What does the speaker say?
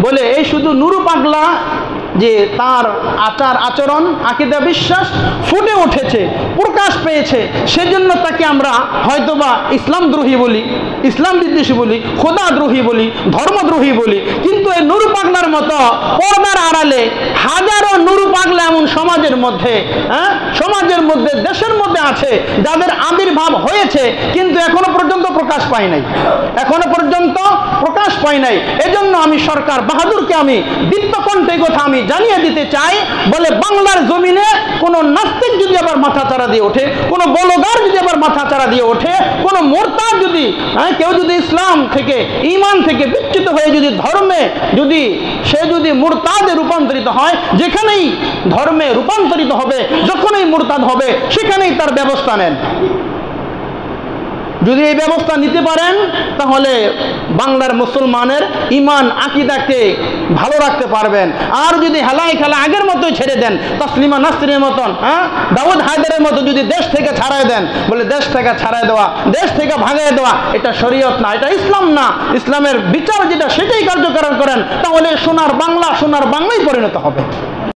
বলে এই শুধু নুরু পাগলা যে তার আচার আচরণ আকীদা বিশ্বাস ফুটে উঠেছে, প্রকাশ পেয়েছে, সেজন্য তাকে আমরা হয়তোবা ইসলামদ্রোহী বলি, ইসলাম বিদ্বেষী বলি, খোদাদ্রোহী বলি, ধর্মদ্রোহী বলি। কিন্তু এই নুরু পাগলার মতো পর্দার আড়ালে হাজারো নুরু পাগলা এমন সমাজের মধ্যে, সমাজের মধ্যে, দেশের মধ্যে আছে যাদের আবির্ভাব হয়েছে কিন্তু এখনো পর্যন্ত প্রকাশ পায় নাই, এখনো পর্যন্ত প্রকাশ পায় নাই। এজন্য আমি সরকার বাহাদুরকে আমি দীপ্তকণ্ঠে কথা আমি জানিয়ে দিতে চাই, বলে বাংলার জমিনে কোনো নাস্তিক যদি আবার মাথা চাড়া দিয়ে ওঠে, কোনো বলগার যদি আবার মাথা চাড়া দিয়ে ওঠে, কোনো মোরতাদ যদি কেউ যদি ইসলাম থেকে ঈমান থেকে বিচ্যুত হয়ে যদি ধর্মে যদি সে যদি মুরতাদে রূপান্তরিত হয়, যেখানেই ধর্মে রূপান্তরিত হবে, যখনই মুরতাদ হবে সেখানেই তার ব্যবস্থা নেন। যদি এই ব্যবস্থা নিতে পারেন তাহলে বাংলার মুসলমানের ঈমান আকীদাকে ভালো রাখতে পারবেন। আর যদি হেলায় খেলা আগের মতোই ছেড়ে দেন, তসলিমা নাসরিনের মতন, দাউদ হায়দারের মতো যদি দেশ থেকে ছাড়াই দেন, বলে দেশ থেকে ছাড়াই দেওয়া, দেশ থেকে ভাগাই দেওয়া, এটা শরীয়ত না, এটা ইসলাম না, ইসলামের বিচার যেটা সেটাই কার্যকর করেন, তাহলে সোনার বাংলা সোনার বাংলাই পরিণত হবে।